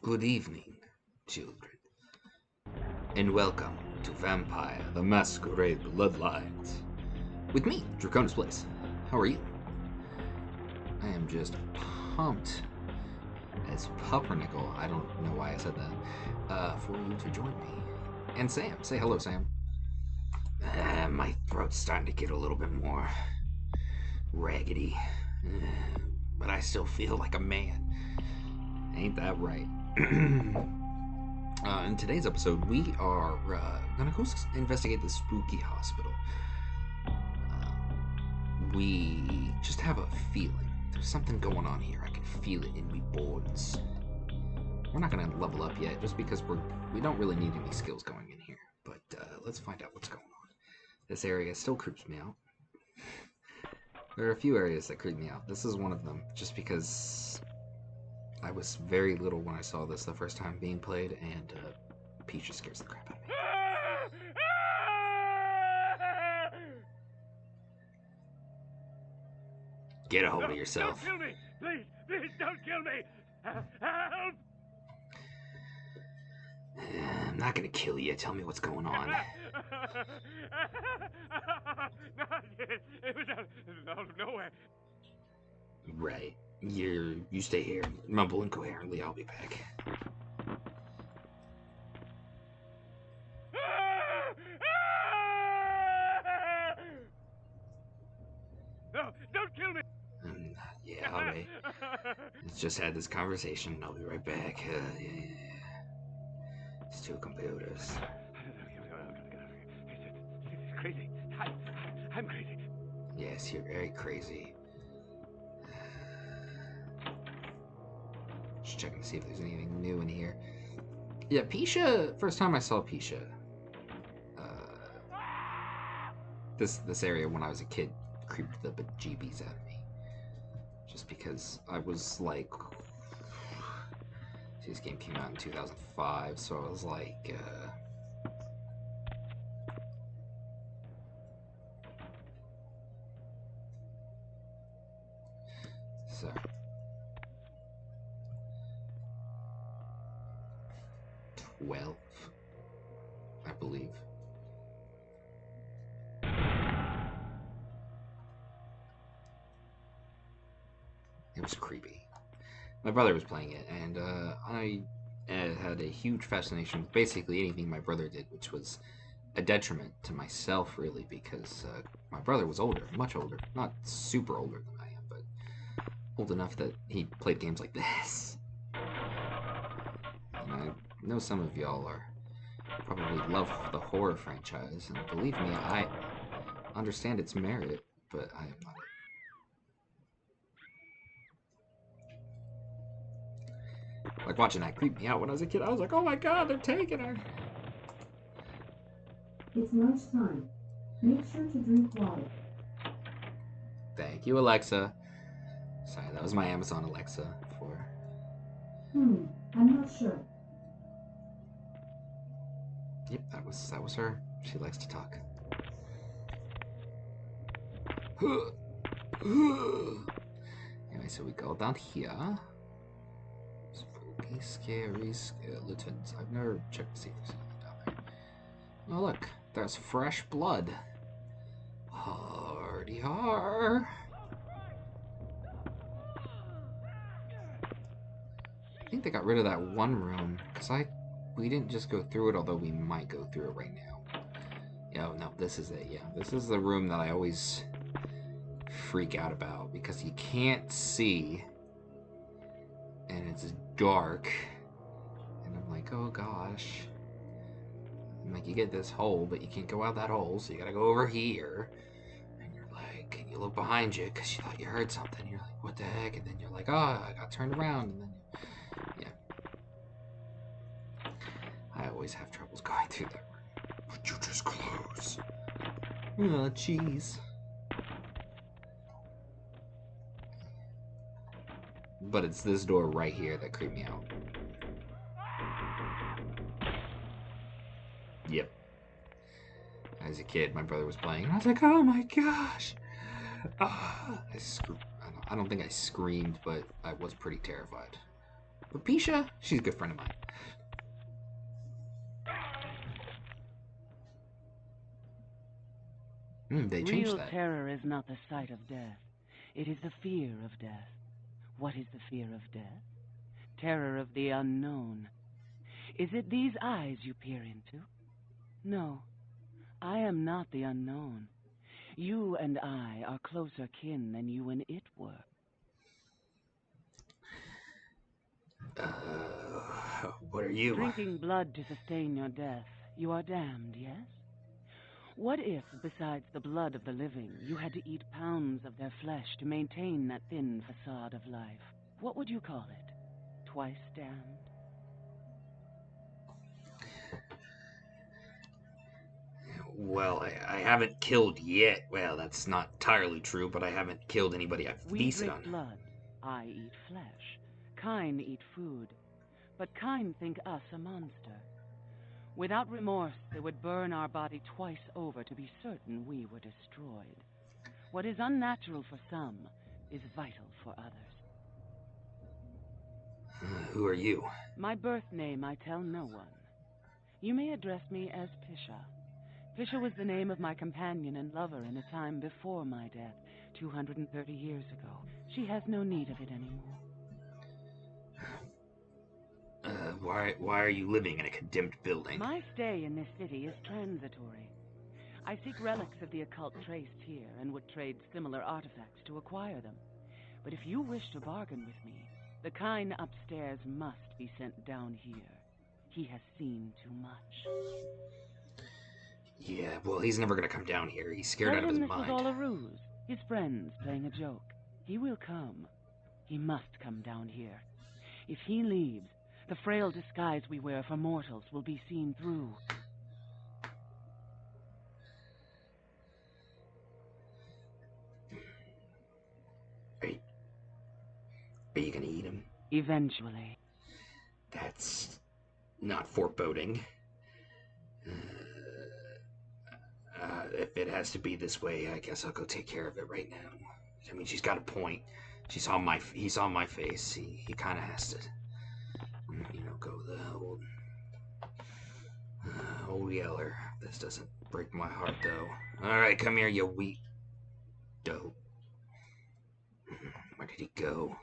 Good evening, children, and welcome to Vampire the Masquerade Bloodlines. With me, Draconis Place. How are you? I am just pumped as pumpernickel, I don't know why I said that, for you to join me. And Sam. Say hello, Sam. My throat's starting to get a little bit more raggedy, but I still feel like a man. Ain't that right? In today's episode, we are gonna go investigate the spooky hospital. We just have a feeling there's something going on here. I can feel it in me bones. We're not gonna level up yet, just because we don't really need any skills going in here. But let's find out what's going on. This area still creeps me out. There are a few areas that creep me out. This is one of them, just because I was very little when I saw this the first time being played, and Pisha scares the crap out of me. Get a hold of yourself. Don't kill me! Please, don't kill me! Help! I'm not gonna kill you. Tell me what's going on. It was out of nowhere. Right. You stay here. Mumble incoherently. I'll be back. No, don't kill me! Yeah, alright. Let's just had this conversation. I'll be right back. Yeah. It's two computers. It's crazy. I'm crazy. Yes, you're very crazy. Just checking to see if there's anything new in here. Yeah, Pisha. First time I saw Pisha. This area when I was a kid creeped the bejeebies out of me. Just because I was like, this game came out in 2005, so I was like, so 12, I believe. It was creepy. My brother was playing it, and I had a huge fascination with basically anything my brother did, which was a detriment to myself, really, because my brother was older, much older. Not super older than I am, but old enough that he played games like this. And I know some of y'all are probably love the horror franchise, and believe me, I understand its merit, but I am not. Like, watching that creep me out when I was a kid. I was like, oh my god, they're taking her. It's lunchtime. Make sure to drink water. Thank you, Alexa. Sorry, that was my Amazon Alexa for... I'm not sure. Yep, that was her. She likes to talk. Anyway, so we go down here. Spooky, scary skeletons. I've never checked to see if there's anything down there. Oh, look. There's fresh blood. Hardy har. I think they got rid of that one room, because we didn't just go through it, although we might go through it right now. Yeah, no, this is it, yeah. This is the room that I always freak out about, because you can't see, and it's dark, and I'm like, oh gosh. And like, you get this hole, but you can't go out that hole, so you gotta go over here, and you're like, and you look behind you, because you thought you heard something, you're like, what the heck, and then you're like, oh, I got turned around, and then yeah. I always have troubles going through that room. Would you just close? Oh, jeez. But it's this door right here that creeped me out. Yep. As a kid, my brother was playing, and I was like, oh my gosh! I don't think I screamed, but I was pretty terrified. But Pisha, she's a good friend of mine. They changed Real that. terror is not the sight of death. It is the fear of death. What is the fear of death? Terror of the unknown. Is it these eyes you peer into? No, I am not the unknown. You and I are closer kin than you and it were. What are you? Drinking blood to sustain your death, you are damned, yes? What if, besides the blood of the living, you had to eat pounds of their flesh to maintain that thin facade of life? What would you call it? Twice damned? Well, I haven't killed yet. Well, that's not entirely true, but I haven't killed anybody I've We feasted drink on. blood. I eat flesh. Kine eat food. But Kine think us a monster. Without remorse, they would burn our body twice over to be certain we were destroyed. What is unnatural for some is vital for others. Who are you? My birth name I tell no one. You may address me as Pisha. Pisha was the name of my companion and lover in a time before my death, 230 years ago. She has no need of it anymore. Why are you living in a condemned building? My stay in this city is transitory. I seek relics of the occult traced here and would trade similar artifacts to acquire them. But if you wish to bargain with me, the kind upstairs must be sent down here. He has seen too much. Yeah, well, he's never gonna come down here. He's scared Tell out of him his this mind. was all a ruse. His friends playing a joke. He will come. He must come down here. If he leaves, the frail disguise we wear for mortals will be seen through. Are you gonna eat him? Eventually. That's not foreboding. If it has to be this way, I guess I'll go take care of it right now. I mean, she's got a point. He saw my face. He kind of has to, go the old yeller. This doesn't break my heart, though. All right, come here, you wheat dough. Where did he go?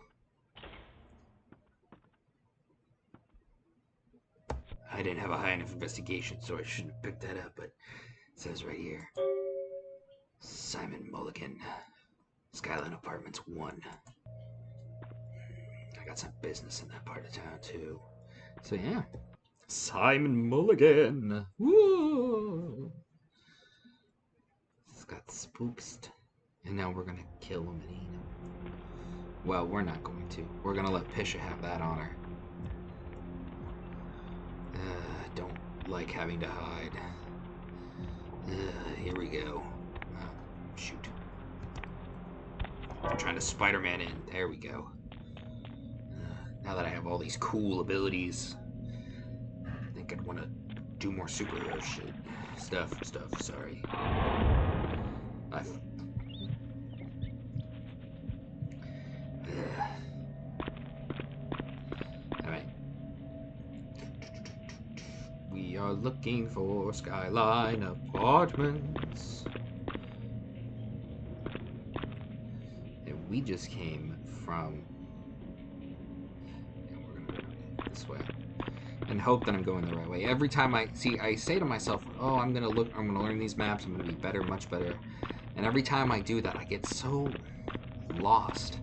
I didn't have a high enough investigation, so I shouldn't have picked that up, but it says right here. Simon Mulligan. Skyline Apartments 1. I got some business in that part of town, too. So, yeah. Simon Mulligan. Woo! It's got spooked. And now we're gonna kill him and eat him. Well, we're not going to. We're gonna let Pisha have that honor. Don't like having to hide. Here we go. Shoot. I'm trying to Spider-Man in. There we go. Now that I have all these cool abilities, I think I'd want to do more superhero shit. Stuff, sorry. Alright. We are looking for Skyline Apartments. And we just came from... And we're gonna go this way. And hope that I'm going the right way. Every time I say to myself, oh, I'm gonna learn these maps, I'm gonna be better, much better. And every time I do that, I get so lost.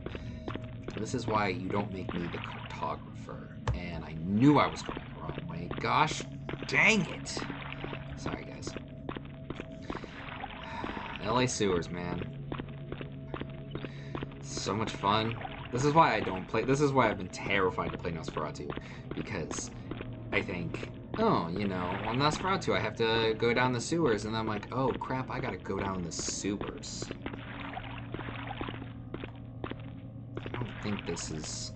This is why you don't make me the cartographer. And I knew I was going the wrong way. Gosh dang it. Sorry, guys. LA sewers, man. So much fun. This is why I don't play. This is why I've been terrified to play Nosferatu. Because I think, oh, on Nosferatu I have to go down the sewers. And I'm like, oh crap, I gotta go down the sewers. I don't think this is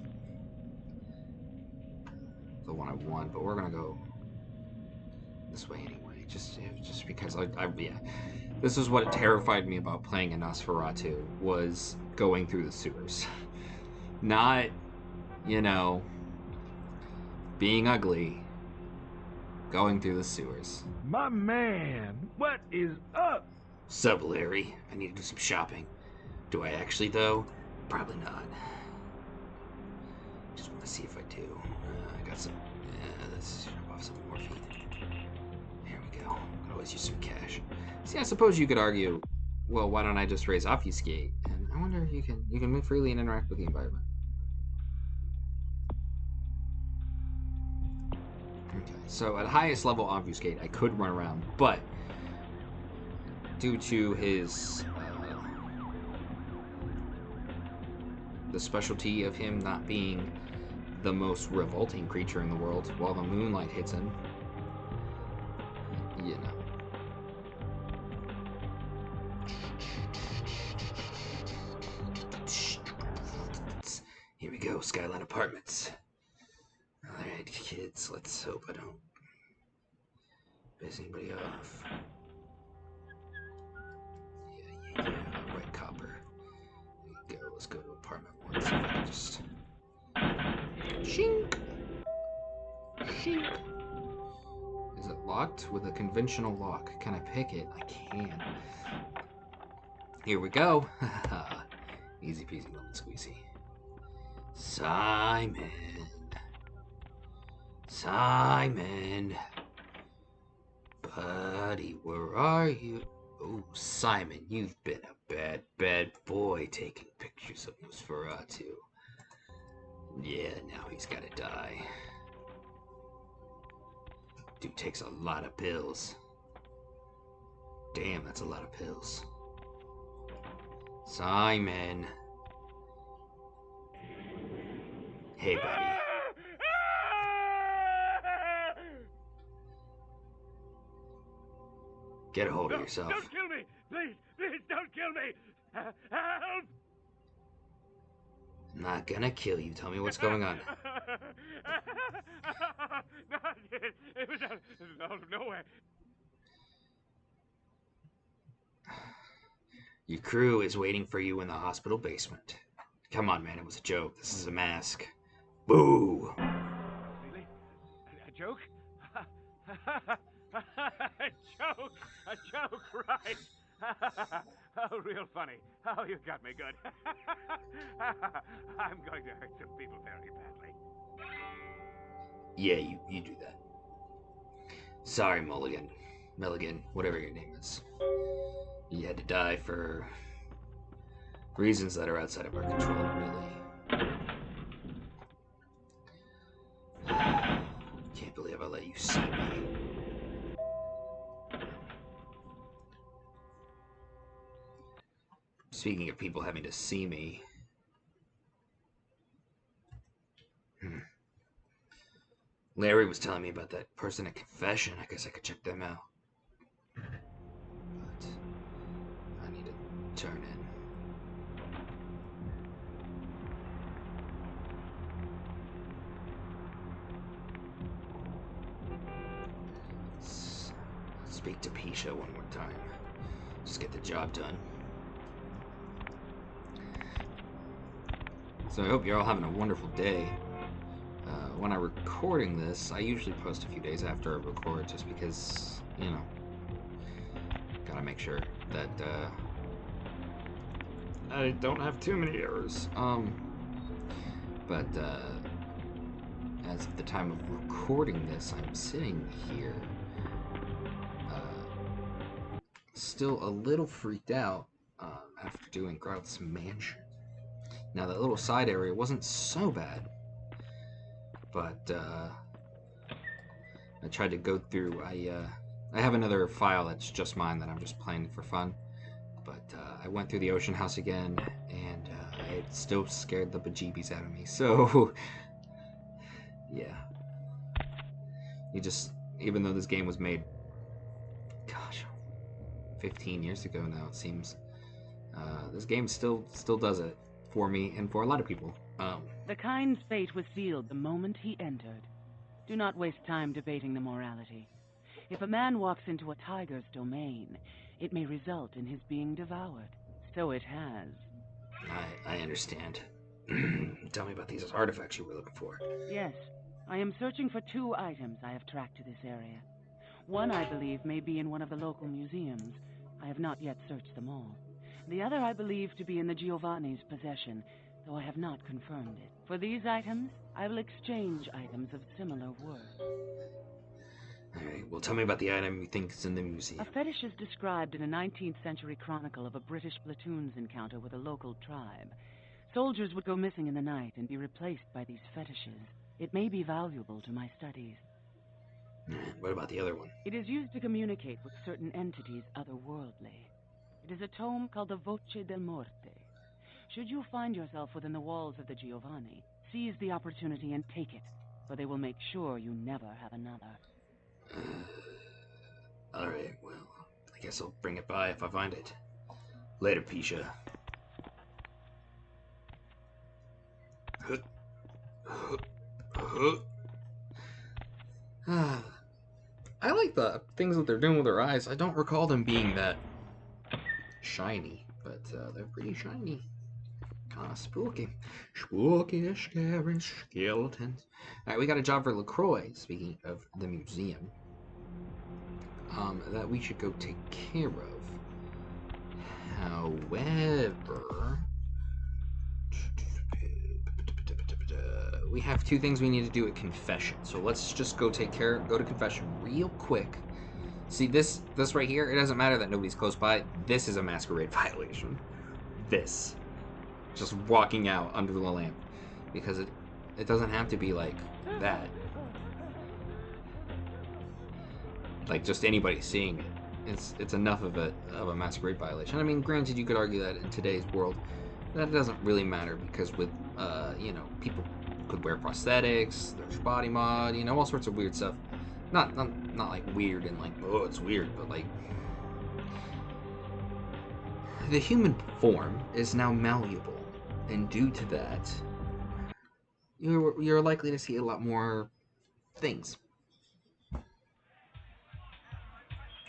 the one I want, but we're gonna go this way anyway. Just because yeah. This is what terrified me about playing a Nosferatu, was going through the sewers. Not, being ugly, going through the sewers. My man, what is up? Sup, Larry? I need to do some shopping. Do I actually, though? Probably not. Just want to see if I do. I got some. Let's shop off some morphine. There we go. Could always use some cash. See, I suppose you could argue, well, why don't I just raise obfuscate? And I wonder if you can move freely and interact with the environment. Okay, so at highest level obfuscate, I could run around, but due to his the specialty of him not being the most revolting creature in the world, while the moonlight hits him, you know. Here we go, Skyline Apartments. Alright, kids, let's hope I don't piss anybody off. Yeah. Right, copper. There we go, let's go to apartment 1. See if I can just... Shink! Shink! Is it locked? With a conventional lock. Can I pick it? I can. Here we go. Easy peasy lemon squeezy. Simon. Simon. Buddy, where are you? Oh, Simon, you've been a bad, bad boy taking pictures of Nosferatu. Yeah, now he's gotta die. Dude takes a lot of pills. Damn, that's a lot of pills. Simon. Hey, buddy. Get a hold of yourself. Don't kill me! Please, please don't kill me! Help! I'm not gonna kill you. Tell me what's going on. No, it was out of nowhere. Your crew is waiting for you in the hospital basement. Come on, man. It was a joke. This is a mask. Boo! Really? A joke? A joke! A joke, right? Oh, real funny. Oh, you got me good. I'm going to hurt some people very badly. Yeah, you do that. Sorry, Milligan, whatever your name is. You had to die for reasons that are outside of our control, really. Can't believe I let you see me. Speaking of people having to see me. Larry was telling me about that person at Confession. I guess I could check them out. But I need to turn in. Let's speak to Pisha one more time. Just get the job done. So I hope you're all having a wonderful day. When I'm recording this, I usually post a few days after I record just because, you know, gotta make sure that I don't have too many errors. But as of the time of recording this, I'm sitting here still a little freaked out after doing Grout's Mansion. Now, that little side area wasn't so bad, but I tried to go through. I have another file that's just mine that I'm just playing for fun, but I went through the Ocean House again, and it still scared the bejeebies out of me. So, yeah, even though this game was made, gosh, 15 years ago now, it seems, this game still does it for me and for a lot of people. The kind's fate was sealed the moment he entered. Do not waste time debating the morality. If a man walks into a tiger's domain, it may result in his being devoured. So it has. I understand. Tell me about these artifacts you were looking for. Yes, I am searching for 2 items I have tracked to this area. One, I believe, may be in one of the local museums. I have not yet searched them all. The other I believe to be in the Giovanni's possession, though I have not confirmed it. For these items, I will exchange items of similar worth. Alright, well tell me about the item you think is in the A museum. fetish is described in a 19th century chronicle of a British platoon's encounter with a local tribe. Soldiers would go missing in the night and be replaced by these fetishes. It may be valuable to my studies. What about the other one? It is used to communicate with certain entities otherworldly. It is a tome called the Voce del Morte. Should you find yourself within the walls of the Giovanni, seize the opportunity and take it, for they will make sure you never have another. Alright, well, I guess I'll bring it by if I find it. Later, Pisha. I like the things that they're doing with their eyes. I don't recall them being that shiny, but they're pretty shiny. Kind of spooky. Spooky, scary skeletons. Alright, we got a job for LaCroix, speaking of the museum, that we should go take care of. However, we have 2 things we need to do at confession. So let's just go to confession real quick. See, this right here, it doesn't matter that nobody's close by. This is a masquerade violation. This. Just walking out under the lamp. Because it doesn't have to be like that. Like just anybody seeing it. It's enough of a masquerade violation. I mean, granted, you could argue that in today's world, that doesn't really matter because with people could wear prosthetics, there's body mod, all sorts of weird stuff. Not like weird and like, oh, it's weird, but like the human form is now malleable, and due to that, you're likely to see a lot more things.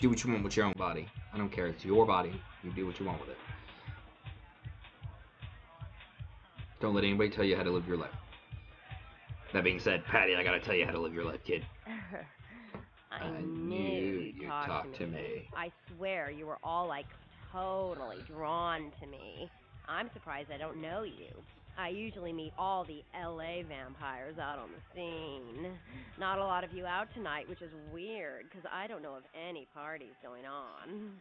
Do what you want with your own body. I don't care. It's your body. You do what you want with it. Don't let anybody tell you how to live your life. That being said, Patty, I gotta tell you how to live your life, kid. I knew you'd talk to me. I swear you were all like totally drawn to me. I'm surprised I don't know you. I usually meet all the LA vampires out on the scene. Not a lot of you out tonight, which is weird, because I don't know of any parties going on.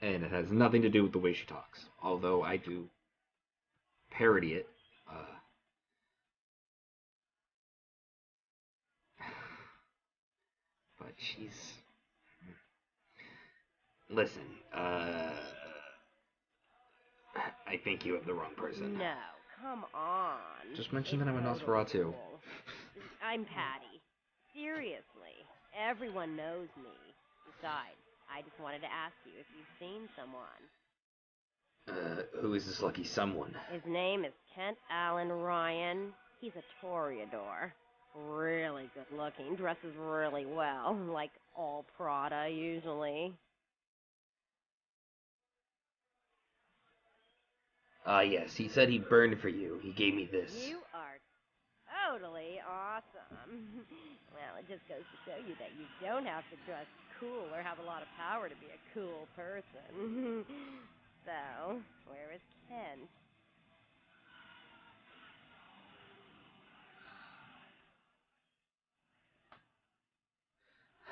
And it has nothing to do with the way she talks. Although I do parody it. But she's... Listen, I think you have the wrong person. No, come on. Just mention that I'm a Nosferatu. Cool. I'm Patty. Seriously. Everyone knows me. Besides, I just wanted to ask you if you've seen someone. Who is this lucky someone? His name is Kent Allen Ryan. He's a Toreador. Really good looking, dresses really well, like all Prada usually. Yes, he said he burned for you. He gave me this. You are totally awesome. Well, it just goes to show you that you don't have to dress cool or have a lot of power to be a cool person. So, where is Kent?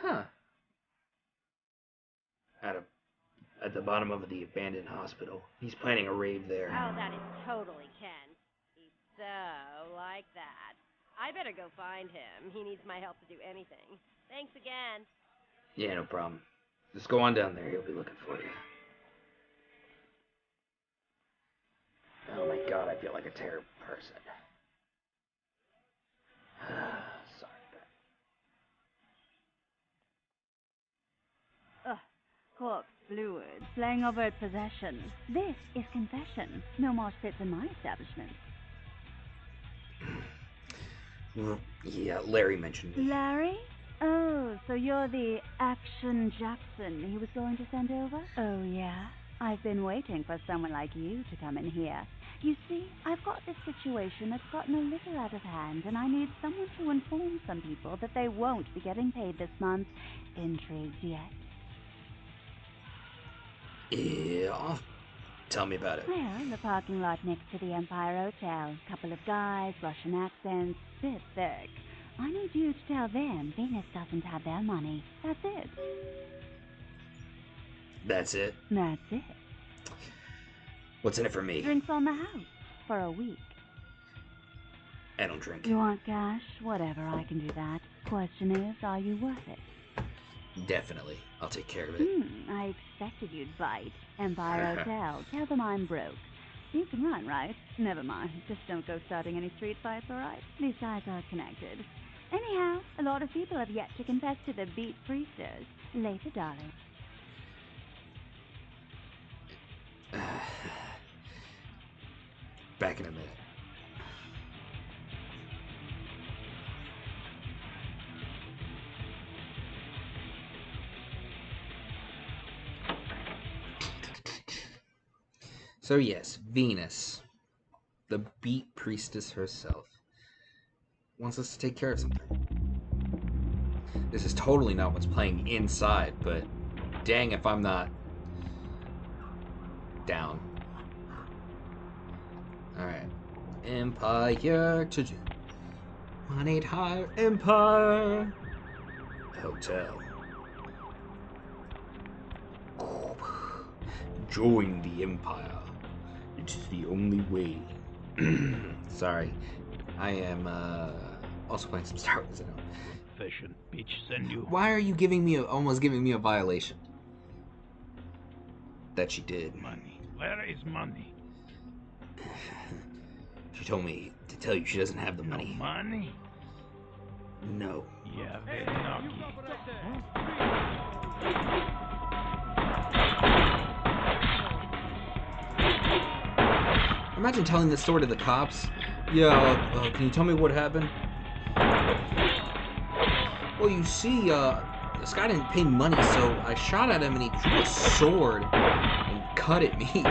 Huh. At the bottom of the abandoned hospital. He's planning a rave there. Oh, that is totally Kent. He's so like that. I better go find him. He needs my help to do anything. Thanks again. Yeah, no problem. Just go on down there. He'll be looking for you. Oh my god, I feel like a terrible person. Sorry, Ugh, corpse fluid, flaying overt possession. This is confession. No more spits in my establishment. Yeah, Larry mentioned me. Larry? Oh, so you're the Action Jackson he was going to send over? Oh, yeah? I've been waiting for someone like you to come in here. You see, I've got this situation that's gotten a little out of hand, and I need someone to inform some people that they won't be getting paid this month. Intrigued yet? Yeah. Tell me about it. Well, the parking lot next to the Empire Hotel. Couple of guys, Russian accents, bit thick. I need you to tell them Venus doesn't have their money. That's it. That's it? That's it. What's in it for me? Drinks on the house for a week. I don't drink. You want cash? Whatever, I can do that. Question is, are you worth it? Definitely. I'll take care of it. I expected you'd bite. Empire Hotel. Tell them I'm broke. You can run, right? Never mind. Just don't go starting any street fights, alright? These guys are connected. Anyhow, a lot of people have yet to confess to the beat priestess. Later, darling. Back in a minute. So yes, Venus, the beat priestess herself, wants us to take care of something. This is totally not what's playing inside, but dang if I'm not down. Alright. Empire to do. 1-800 Empire Hotel. Join the Empire. It is the only way. Sorry. I am also playing some Star Wars. Fashion bitch, send you. Why are you giving me almost giving me a violation? That she did. Money. Where is money? She told me to tell you she doesn't have the money. No money? No. Yeah, very lucky. Imagine telling this story to the cops. Yeah, can you tell me what happened? Well, you see, this guy didn't pay money, so I shot at him and he drew a sword and cut at me.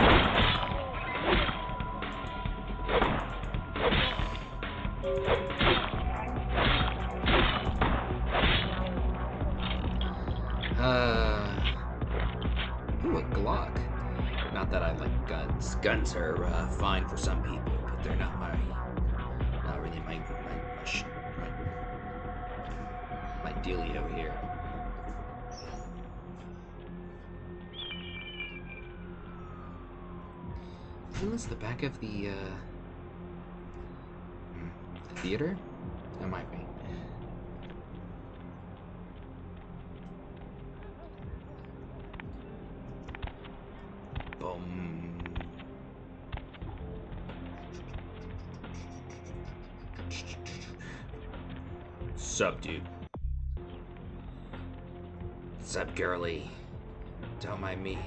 Ooh, a Glock. Not that I like guns. Guns are fine for some people, but they're not really my dealio here. Isn't this the back of the theater? That might be. Boom. Sup, dude? Sup, girly? Don't mind me.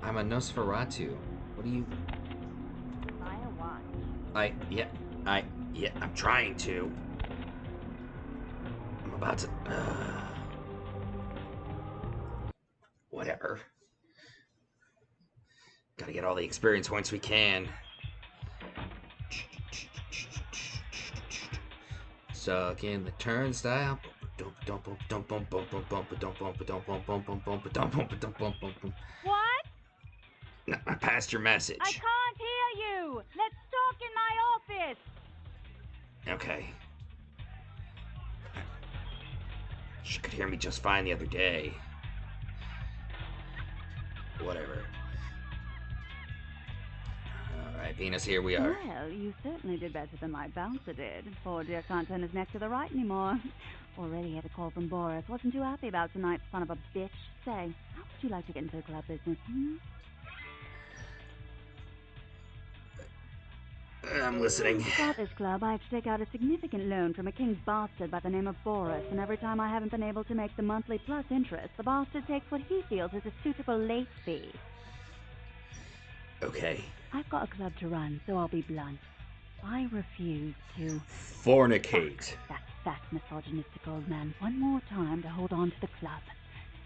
I'm a Nosferatu. What do you... Buy a watch. I'm trying to. I'm about to... Whatever. Gotta get all the experience points we can. Stuck in the turnstile. What? No, I passed your message. I can't hear you. Let's talk in my office. Okay. She could hear me just fine the other day. Whatever. Alright, Venus, here we are. Well, you certainly did better than my bouncer did. Poor dear can't turn his neck to the right anymore. Already had a call from Boris. Wasn't too happy about tonight's son of a bitch. Say, how would you like to get into the club business, I'm listening. To start this club, I have to take out a significant loan from a king bastard by the name of Boris, and every time I haven't been able to make the monthly plus interest, the bastard takes what he feels is a suitable late fee. Okay. I've got a club to run, so I'll be blunt. I refuse to fornicate that fat, misogynistic old man one more time to hold on to the club.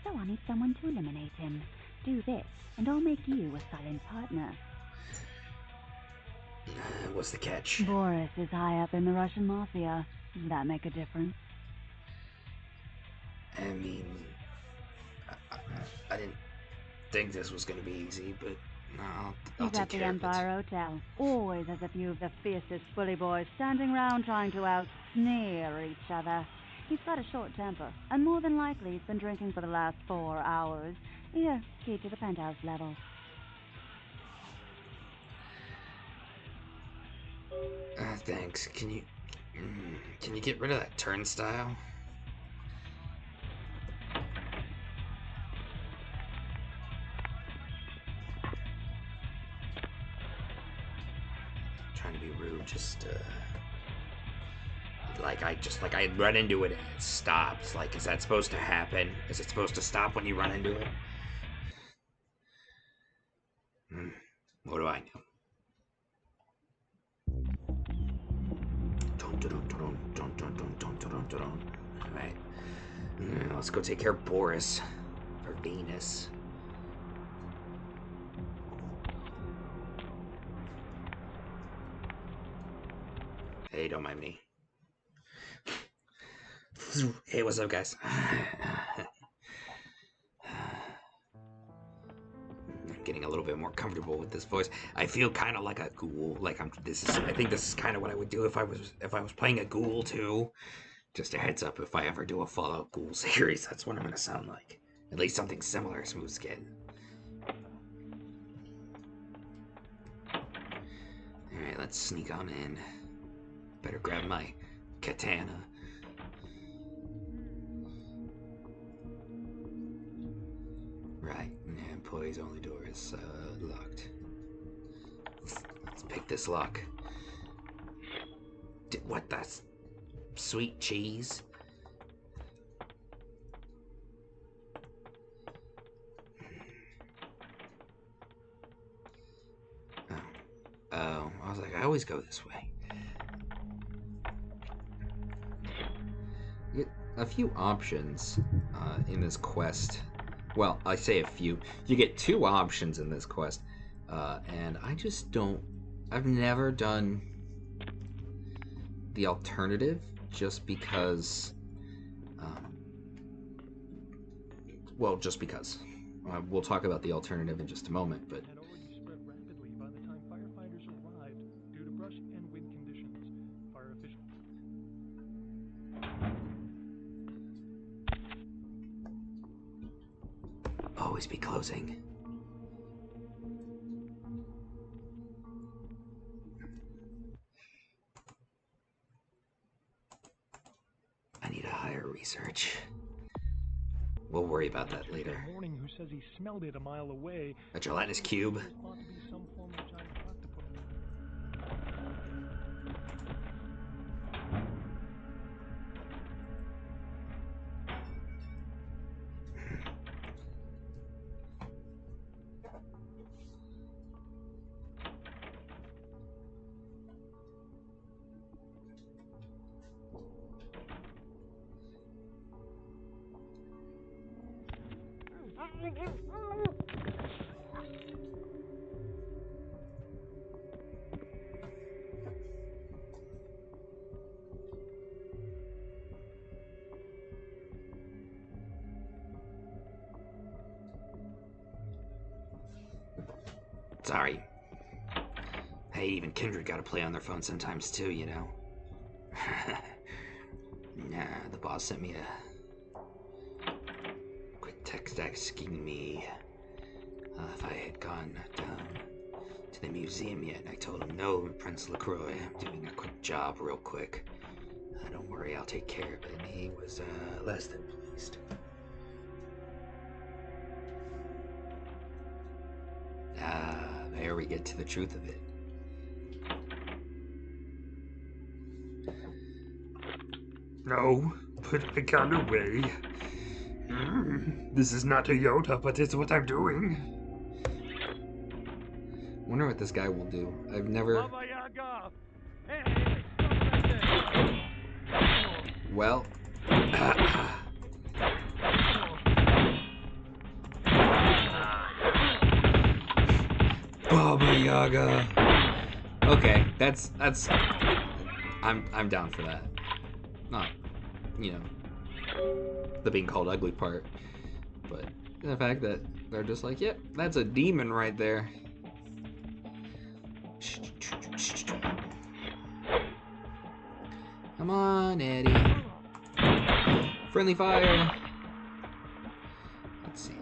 So I need someone to eliminate him. Do this, and I'll make you a silent partner. What's the catch? Boris is high up in the Russian mafia. Does that make a difference? I mean, I didn't think this was going to be easy, but I'll He's take at the care of it. Empire Hotel. Always has a few of the fiercest bully boys standing round trying to out-sneer each other. He's got a short temper, and more than likely he's been drinking for the last 4 hours. Here, key to the penthouse level. Thanks. Can you get rid of that turnstile? Trying to be rude, just I run into it and it stops. Like, is that supposed to happen? Is it supposed to stop when you run into it? What do I know? Alright. Let's go take care of Boris. Or Venus. Hey, don't mind me. Hey, what's up, guys? I'm getting a little bit more comfortable with this voice. I feel kind of like a ghoul. Like I think this is kind of what I would do if I was playing a ghoul too. Just a heads up, if I ever do a Fallout Ghoul series, that's what I'm gonna sound like. At least something similar, smooth skin. Alright, let's sneak on in. Better grab my katana. Right, employees only door is locked. Let's pick this lock. What, that's sweet cheese? Oh, I was like, I always go this way. You get a few options in this quest. Well, I say a few. You get 2 options in this quest, and I just don't. I've never done the alternative just because. Well, just because. We'll talk about the alternative in just a moment, but. Had already spread rapidly by the time firefighters arrived due to brush and wind conditions. Fire officials. Always be closing. I need to hire research. We'll worry about that later. That morning, who says he smelled it a mile away. A gelatinous cube. It was thought to be some form of giant octopus. Sorry. Hey, even Kindred gotta play on their phone sometimes too, you know? Nah, the boss sent me a quick text asking me if I had gone down to the museum yet, and I told him no, Prince LaCroix, I'm doing a quick job real quick. Don't worry, I'll take care of it, and he was less than pleased. There we get to the truth of it. No, put the gun away. This is not a Yoda, but it's what I'm doing. Wonder what this guy will do. I've never. Well. Baba Yaga. Okay, that's I'm down for that. Not, you know, the being called ugly part, but the fact that they're just like, yep, that's a demon right there. Come on, Eddie. Friendly fire. Let's see.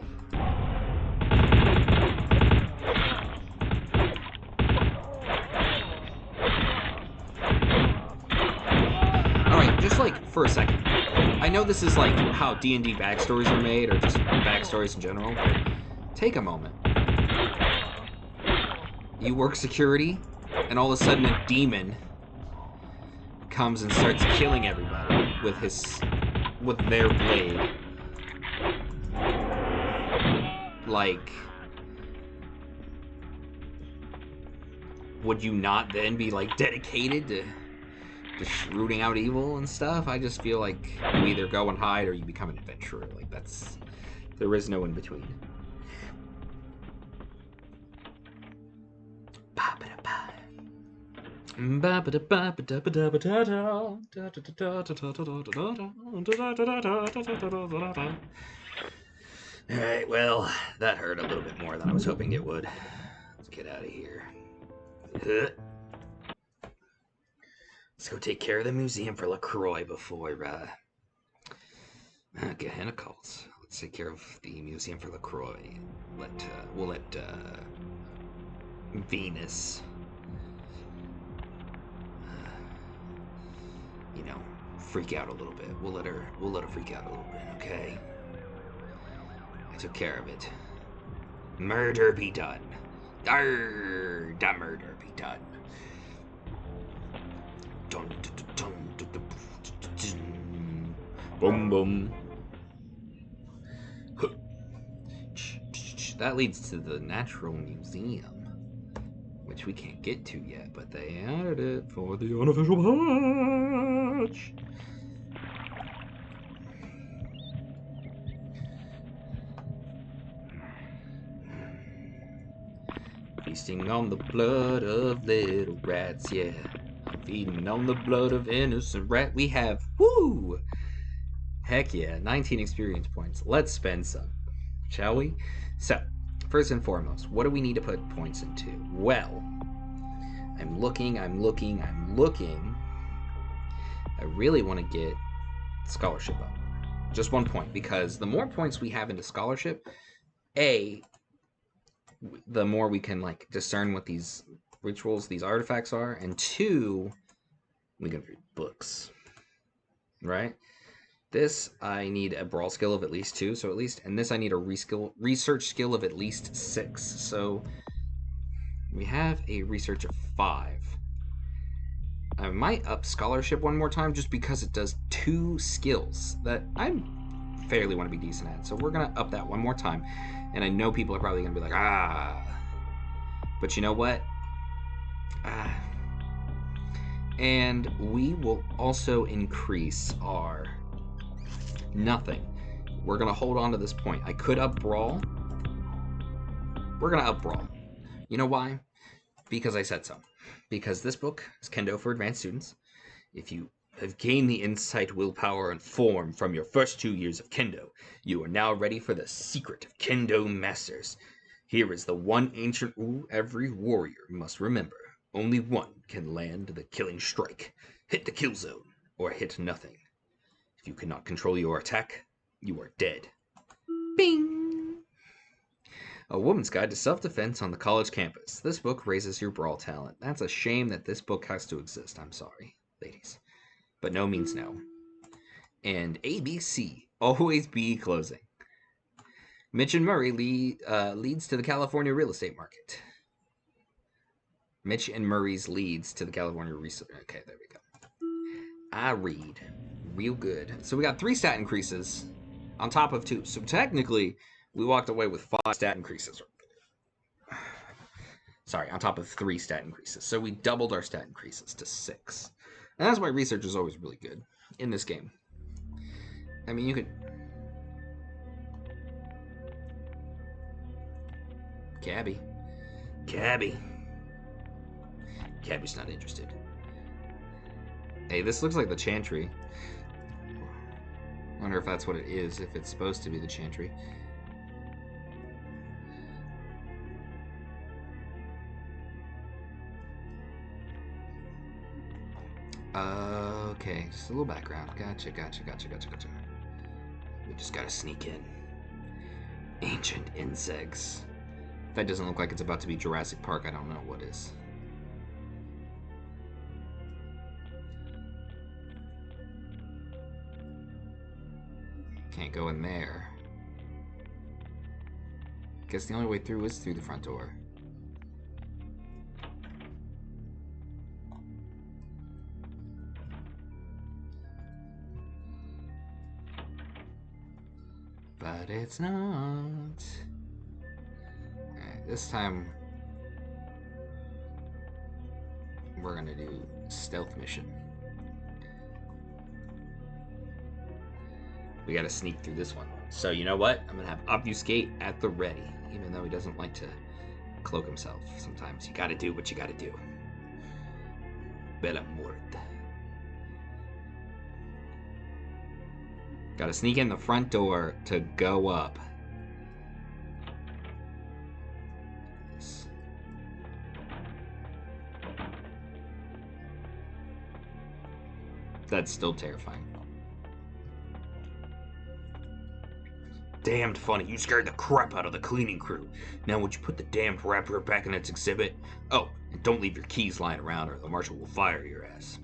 Alright, just like for a second. I know this is like how D&D backstories are made, or just backstories in general, but take a moment. You work security, and all of a sudden a demon comes and starts killing everybody with their blade. Like, would you not then be like dedicated to just rooting out evil and stuff? I just feel like you either go and hide or you become an adventurer. Like, there is no in between. Alright, well, that hurt a little bit more than I was hoping it would. Let's get out of here. Let's go take care of the museum for LaCroix before, Gehenna calls. Let's take care of the museum for LaCroix. We'll let Venus, you know, freak out a little bit. We'll let her freak out a little bit, okay? I took care of it. Murder be done. Arr, da murder be done. Dun, dun, dun, dun, dun. Boom, boom. That leads to the Natural Museum, which we can't get to yet, but they added it for the unofficial patch. Feasting on the blood of little rats, yeah. I'm feeding on the blood of innocent rat. We have, woo! Heck yeah, 19 experience points. Let's spend some, shall we? So, first and foremost, what do we need to put points into? Well, I'm looking. I really want to get scholarship up. Just 1 point, because the more points we have into scholarship, A, the more we can like discern what these rituals, these artifacts are, and 2, we can read books, right? This, I need a brawl skill of at least 2, so at least, and this I need a research skill of at least 6, so we have a research of 5. I might up scholarship 1 more time just because it does 2 skills that I fairly want to be decent at, so we're going to up that 1 more time, and I know people are probably going to be like, but you know what? And we will also increase our nothing. We're going to hold on to this point. I could up brawl. We're going to up brawl. You know why? Because I said so. Because this book is Kendo for advanced students. If you have gained the insight, willpower, and form from your first 2 years of Kendo, you are now ready for the secret of Kendo masters. Here is the one ancient rule every warrior must remember. Only one can land the killing strike, hit the kill zone, or hit nothing. If you cannot control your attack, you are dead. Bing! A Woman's Guide to Self-Defense on the College Campus. This book raises your brawl talent. That's a shame that this book has to exist. I'm sorry, ladies. But no means no. And ABC, always be closing. Mitch and Murray leads to the California real estate market. Mitch and Murray's leads to the California research. Okay, there we go. I read real good. So we got 3 stat increases on top of 2. So technically, we walked away with 5 stat increases. Sorry, on top of 3 stat increases. So we doubled our stat increases to 6. And that's why research is always really good in this game. I mean, you could... Cabby. Cabby. Cabby's not interested. Hey, this looks like the Chantry. Wonder if that's what it is, if it's supposed to be the Chantry. Okay, just a little background. Gotcha. We just gotta sneak in. Ancient insects. If that doesn't look like it's about to be Jurassic Park, I don't know what is. Can't go in there. Guess the only way through is through the front door. But it's not. Alright, this time we're gonna do stealth mission. We gotta sneak through this one. So you know what? I'm gonna have obfuscate at the ready, even though he doesn't like to cloak himself. Sometimes you gotta do what you gotta do. Bella muerte. Gotta sneak in the front door to go up. That's still terrifying. Damned funny, you scared the crap out of the cleaning crew. Now would you put the damned wrapper back in its exhibit? Oh, and don't leave your keys lying around or the marshal will fire your ass.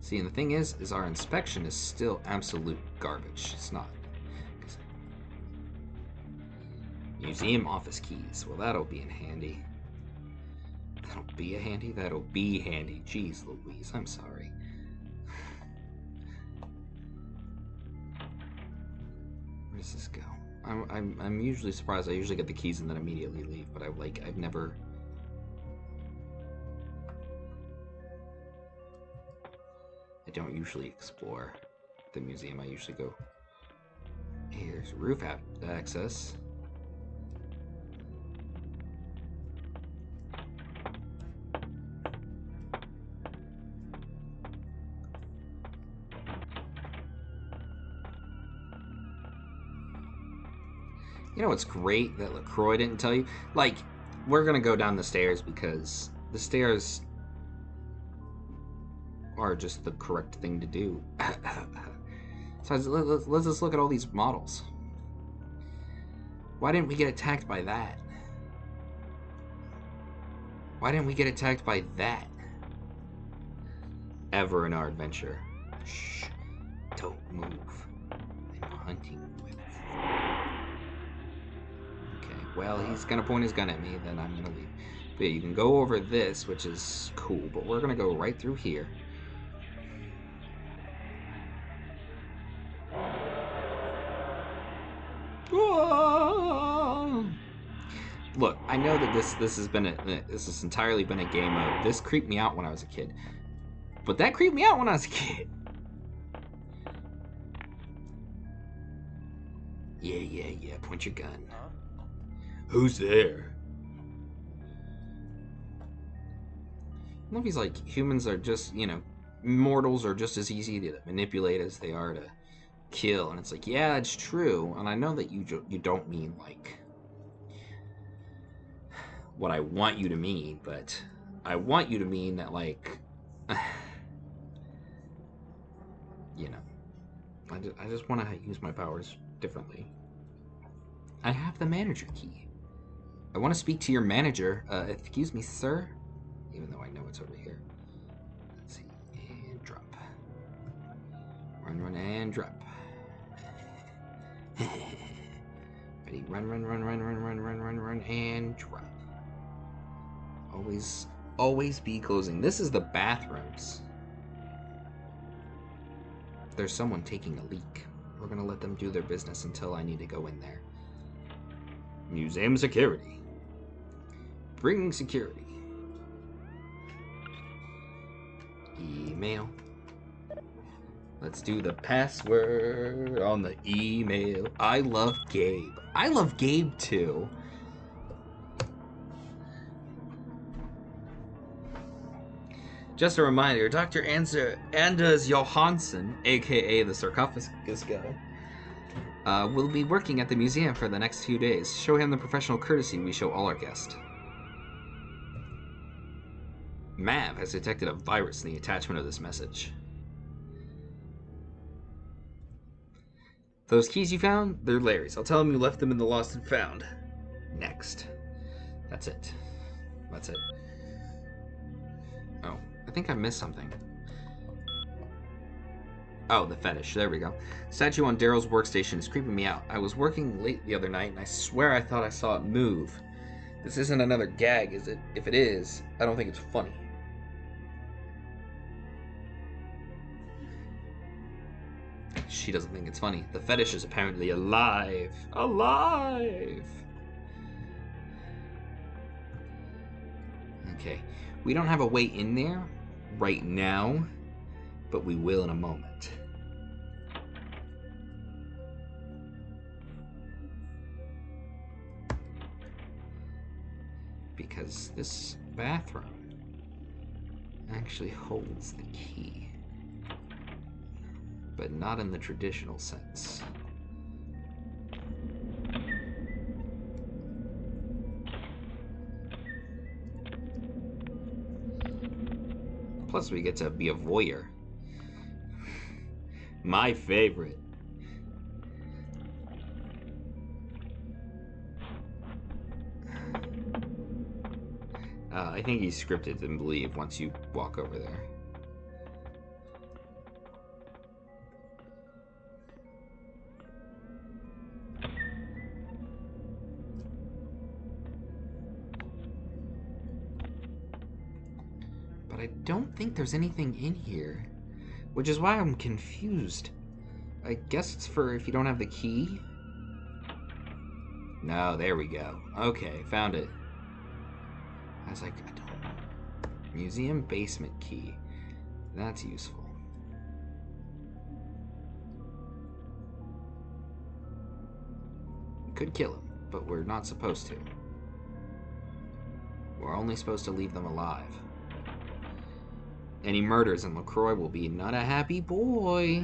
See, and the thing is our inspection is still absolute garbage. It's not. Museum office keys. Well, that'll be in handy. That'll be a handy? That'll be handy. Jeez Louise, I'm sorry. Where does this go? I'm usually surprised. I usually get the keys and then immediately leave, but I've never... I don't usually explore the museum. I usually go... Here's roof access. You know what's great that LaCroix didn't tell you? Like, we're gonna go down the stairs because the stairs are just the correct thing to do. So let's just look at all these models. Why didn't we get attacked by that? Why didn't we get attacked by that? Ever in our adventure. Shh. Don't move. I'm hunting with. Okay, well, he's gonna point his gun at me, then I'm gonna leave. But yeah, you can go over this, which is cool, but we're gonna go right through here. Look, I know that this has entirely been a game of this creeped me out when I was a kid, but that creeped me out when I was a kid. Yeah. Point your gun. Who's there? Movies like humans are just, mortals are just as easy to manipulate as they are to kill, and it's like, yeah, it's true, and I know that you don't mean like what I want you to mean, but I want you to mean that, like, I just want to use my powers differently. I have the manager key. I want to speak to your manager. Excuse me, sir. Even though I know it's over here. Let's see, and drop. Run, and drop. Ready, run, and drop. Always be closing. This is the bathrooms. There's someone taking a leak. We're gonna let them do their business until I need to go in there. Museum security. Bringing security. Email. Let's do the password on the email. I love Gabe. I love Gabe too. Just a reminder, Dr. Anders Johansson, aka the sarcophagus guy, will be working at the museum for the next few days. Show him the professional courtesy we show all our guests. Mav has detected a virus in the attachment of this message. Those keys you found, they're Larry's. I'll tell him you left them in the lost and found. Next. That's it. That's it. Oh, I think I missed something. Oh, the fetish. There we go. Statue on Daryl's workstation is creeping me out. I was working late the other night, and I swear I thought I saw it move. This isn't another gag, is it? If it is, I don't think it's funny. She doesn't think it's funny. The fetish is apparently alive. Alive! Okay. We don't have a way in there right now, but we will in a moment. Because this bathroom actually holds the key. But not in the traditional sense. Plus, we get to be a voyeur. My favorite. I think he's scripted to believe once you walk over there. But I don't think there's anything in here, which is why I'm confused. I guess it's for if you don't have the key. No, there we go. Okay, found it. I was like, I don't know. Museum basement key. That's useful. Could kill him, but we're not supposed to. We're only supposed to leave them alive. Any murders in LaCroix will be not a happy boy.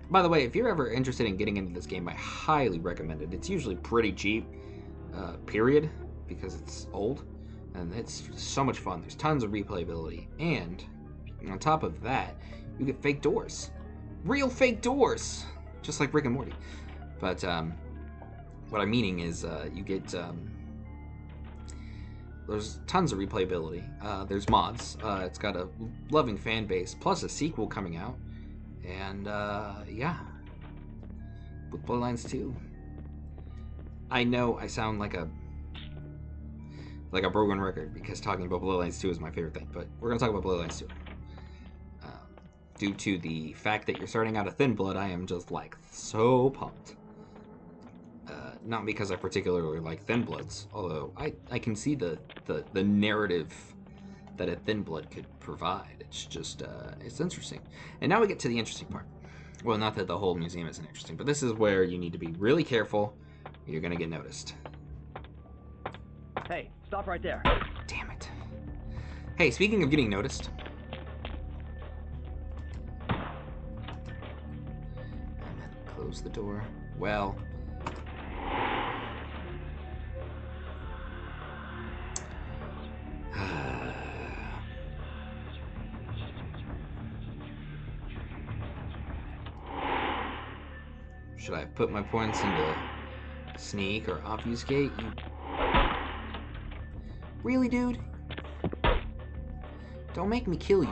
By the way, if you're ever interested in getting into this game, I highly recommend it. It's usually pretty cheap, period, because it's old, and it's so much fun. There's tons of replayability, and on top of that, you get fake doors. Real fake doors! Just like Rick and Morty. But what I'm meaning is you get... there's tons of replayability. There's mods. It's got a loving fan base, plus a sequel coming out. And, yeah. With Bloodlines 2. I know I sound like a broken record, because talking about Bloodlines 2 is my favorite thing, but we're going to talk about Bloodlines 2. Due to the fact that you're starting out a Thin Blood, I am just, like, so pumped. Not because I particularly like Thin Bloods, although I can see the narrative that a Thin Blood could provide. It's just, it's interesting. And now we get to the interesting part. Well, not that the whole museum isn't interesting, but this is where you need to be really careful, or you're going to get noticed. Hey, stop right there. Damn it. Hey, speaking of getting noticed... Close the door. Well... Should I have put my points into sneak or obfuscate? Really, dude? Don't make me kill you.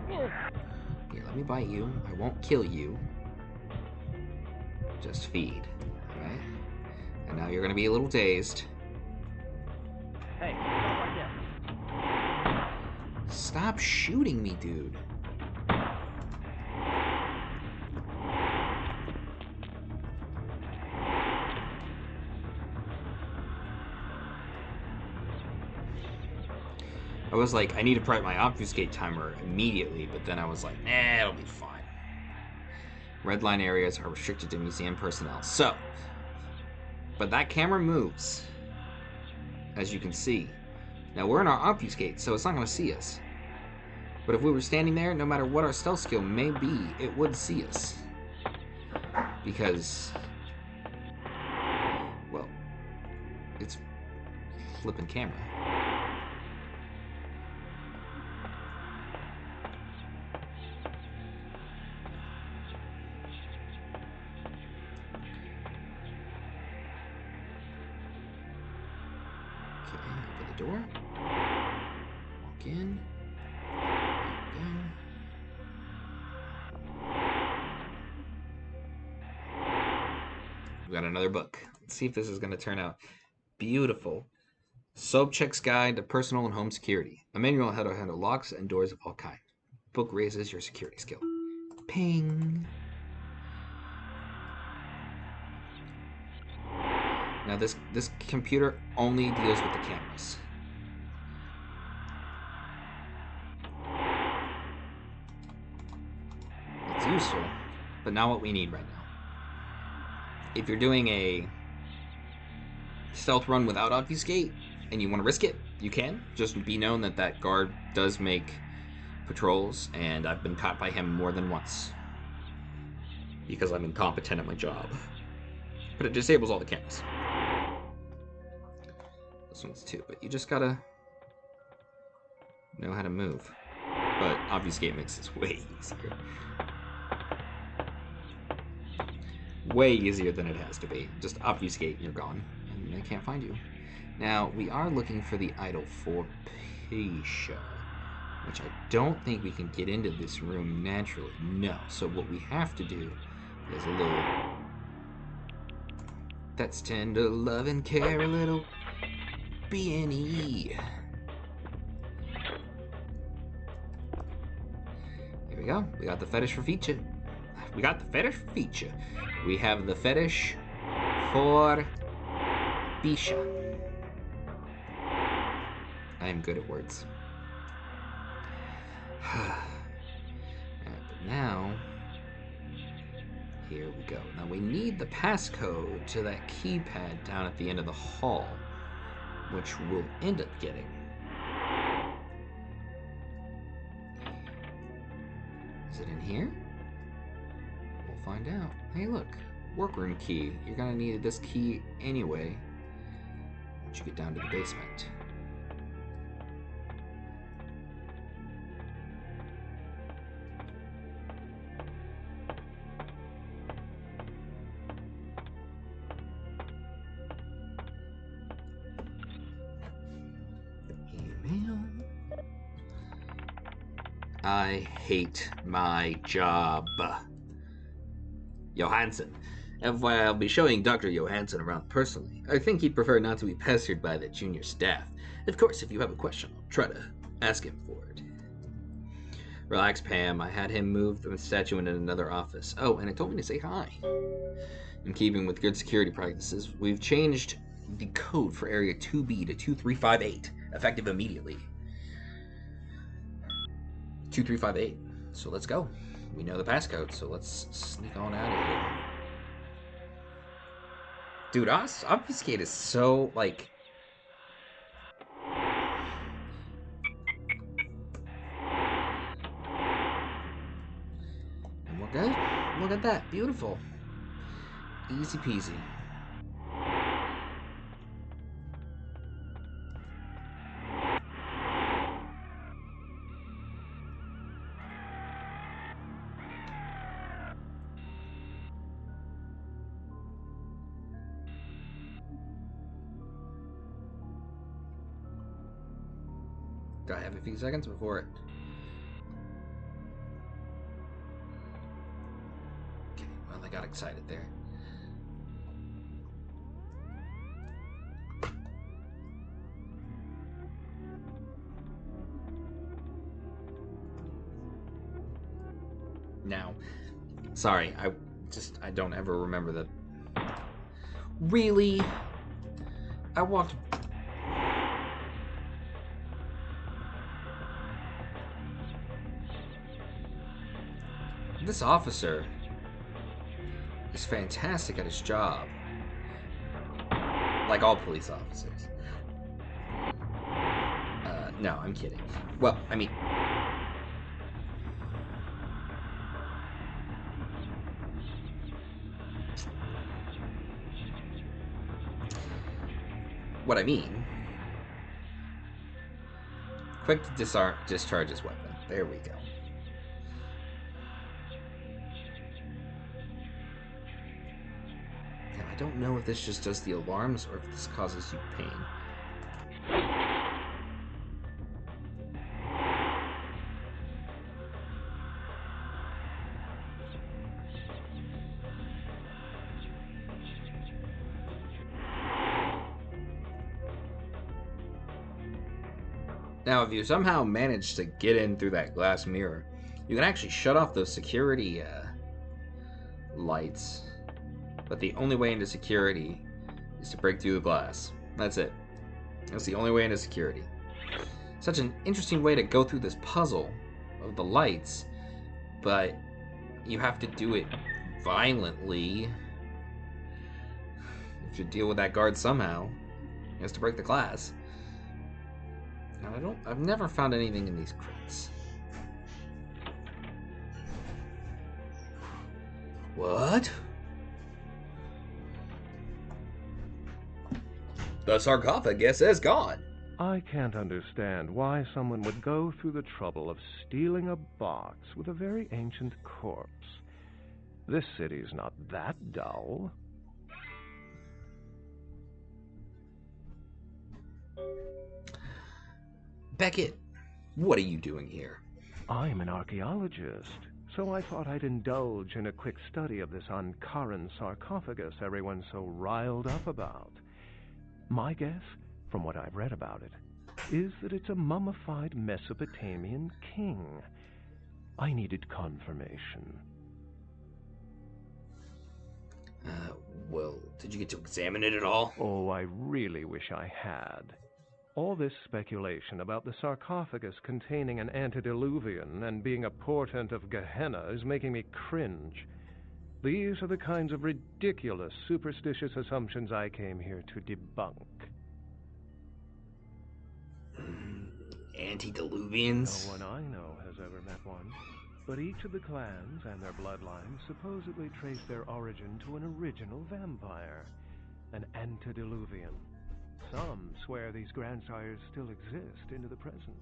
Here, let me bite you. I won't kill you. Just feed. Alright? And now you're gonna be a little dazed. Hey, stop right there. Stop shooting me, dude. I was like, I need to prep my obfuscate timer immediately, but then I was like, nah, it'll be fine. Red line areas are restricted to museum personnel. So, but that camera moves, as you can see. Now, we're in our obfuscate, so it's not going to see us. But if we were standing there, no matter what our stealth skill may be, it would see us. Because, well, it's flipping camera. Okay, open the door. Walk in. There we go. We got another book. Let's see if this is going to turn out beautiful. Sobchek's Guide to Personal and Home Security. A manual on how to handle locks and doors of all kinds. Book raises your security skill. Ping. Now this computer only deals with the cameras. It's useful, but not what we need right now. If you're doing a stealth run without obfuscate and you want to risk it, you can. Just be known that that guard does make patrols, and I've been caught by him more than once because I'm incompetent at my job. But it disables all the cameras. This one's 2, but you just gotta know how to move. But obfuscate makes this way easier. Way easier than it has to be. Just obfuscate and you're gone, and they can't find you. Now, we are looking for the idol for Pisha, which I don't think we can get into this room naturally. No. So what we have to do is a little... That's tender love and care, a little B&E. Here we go. We got the fetish for feature. We got the fetish for feature. We have the fetish for Pisha. I am good at words. But now, here we go. Now we need the passcode to that keypad down at the end of the hall, which we'll end up getting. Is it in here? We'll find out. Hey, look. Workroom key. You're gonna need this key anyway once you get down to the basement. Email. I hate my job. Johansson. FYI, I'll be showing Dr. Johansson around personally. I think he'd prefer not to be pestered by the junior staff. Of course, if you have a question, I'll try to ask him for it. Relax, Pam. I had him move the statue in another office. Oh, and it told me to say hi. In keeping with good security practices, we've changed the code for Area 2B to 2358, effective immediately. 2358. So let's go. We know the passcode, so let's sneak on out of here. Dude, obfuscate is so, like... And we're good. Look at that. Beautiful. Easy peasy. I have a few seconds before it. Okay, well, I got excited there. Now, sorry, I don't ever remember that. Really? I walked... This officer is fantastic at his job. Like all police officers. No, I'm kidding. Well, I mean... What I mean... Quick to discharge his weapon. There we go. Now, I don't know if this just does the alarms or if this causes you pain. Now, if you somehow manage to get in through that glass mirror, you can actually shut off those security lights. But the only way into security is to break through the glass. That's it. That's the only way into security. Such an interesting way to go through this puzzle of the lights, but you have to do it violently. If you deal with that guard somehow, he has to break the glass. Now, I've never found anything in these crates. What? The sarcophagus is gone. I can't understand why someone would go through the trouble of stealing a box with a very ancient corpse. This city's not that dull. Beckett, what are you doing here? I'm an archaeologist, so I thought I'd indulge in a quick study of this Ankaran sarcophagus everyone's so riled up about. My guess, from what I've read about it, is that it's a mummified Mesopotamian king. I needed confirmation. Well, did you get to examine it at all? Oh, I really wish I had. All this speculation about the sarcophagus containing an antediluvian and being a portent of Gehenna is making me cringe. These are the kinds of ridiculous, superstitious assumptions I came here to debunk. Antediluvians? No one I know has ever met one. But each of the clans and their bloodlines supposedly trace their origin to an original vampire, an antediluvian. Some swear these grandsires still exist into the present.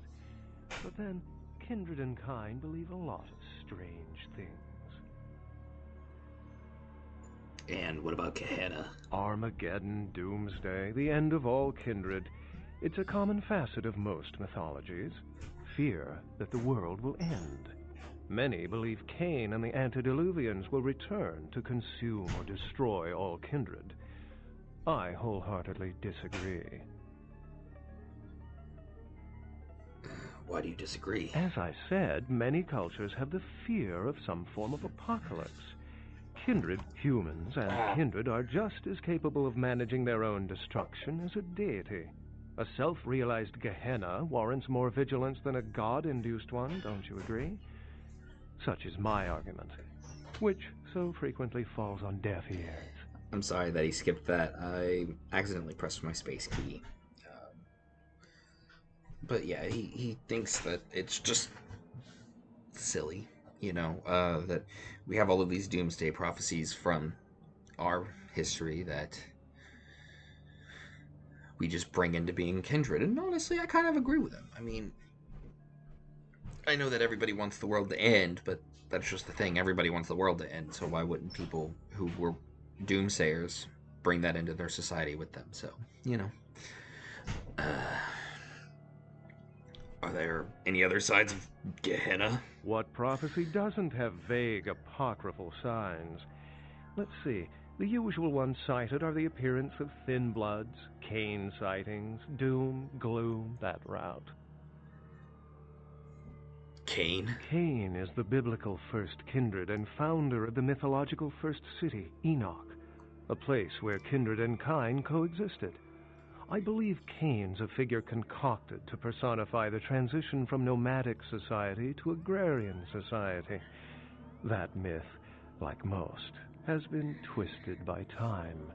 But then, kindred and kind believe a lot of strange things. And what about Gehenna? Armageddon, doomsday, the end of all kindred. It's a common facet of most mythologies. Fear that the world will end. Many believe Cain and the antediluvians will return to consume or destroy all kindred. I wholeheartedly disagree. Why do you disagree? As I said, many cultures have the fear of some form of apocalypse. Kindred, humans, and kindred are just as capable of managing their own destruction as a deity. A self-realized Gehenna warrants more vigilance than a god-induced one, don't you agree? Such is my argument, which so frequently falls on deaf ears. I'm sorry that he skipped that. I accidentally pressed my space key. But yeah, he thinks that it's just silly, you know, that we have all of these doomsday prophecies from our history that we just bring into being kindred. And honestly, I kind of agree with him. I mean, I know that everybody wants the world to end, but that's just the thing. Everybody wants the world to end, so why wouldn't people who were doomsayers bring that into their society with them? So, you know. Are there any other sides of Gehenna? What prophecy doesn't have vague apocryphal signs? Let's see. The usual ones cited are the appearance of thin bloods, Cain sightings, doom, gloom, that route. Cain? Cain is the biblical first kindred and founder of the mythological first city, Enoch, a place where kindred and kind coexisted. I believe Cain's a figure concocted to personify the transition from nomadic society to agrarian society. That myth, like most, has been twisted by time.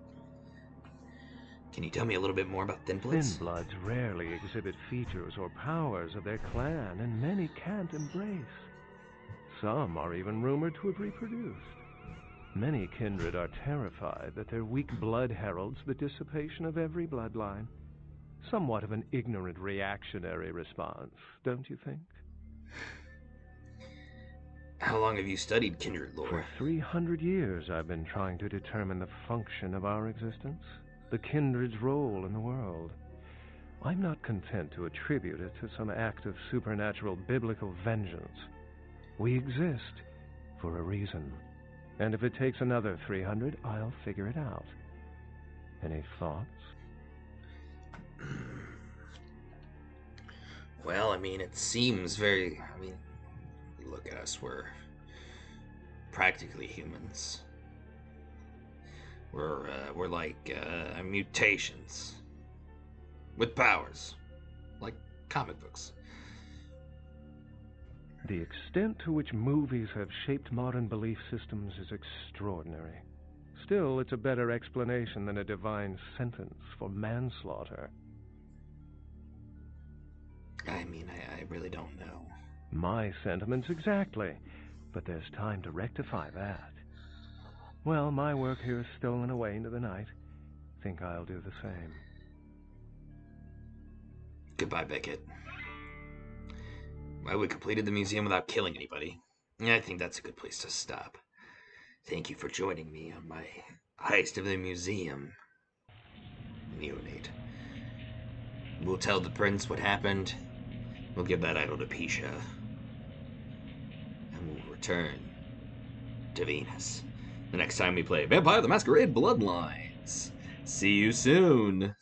Can you tell me a little bit more about Thinbloods? Thinbloods rarely exhibit features or powers of their clan, and many can't embrace. Some are even rumored to have reproduced. Many kindred are terrified that their weak blood heralds the dissipation of every bloodline. Somewhat of an ignorant reactionary response, don't you think? How long have you studied kindred lore? For 300 years I've been trying to determine the function of our existence, the kindred's role in the world. I'm not content to attribute it to some act of supernatural biblical vengeance. We exist for a reason. And if it takes another 300, I'll figure it out. Any thoughts? Well, I mean, it seems very... I mean, look at us. We're practically humans. We're like mutations with powers, like comic books. The extent to which movies have shaped modern belief systems is extraordinary. Still, it's a better explanation than a divine sentence for manslaughter. I mean, I really don't know. My sentiments exactly, but there's time to rectify that. Well, my work here is stolen away into the night. Think I'll do the same. Goodbye, Beckett. Well, we completed the museum without killing anybody. I think that's a good place to stop. Thank you for joining me on my heist of the museum. Neonate. We'll tell the prince what happened. We'll give that idol to Pisha. And we'll return to Venus the next time we play Vampire the Masquerade Bloodlines. See you soon.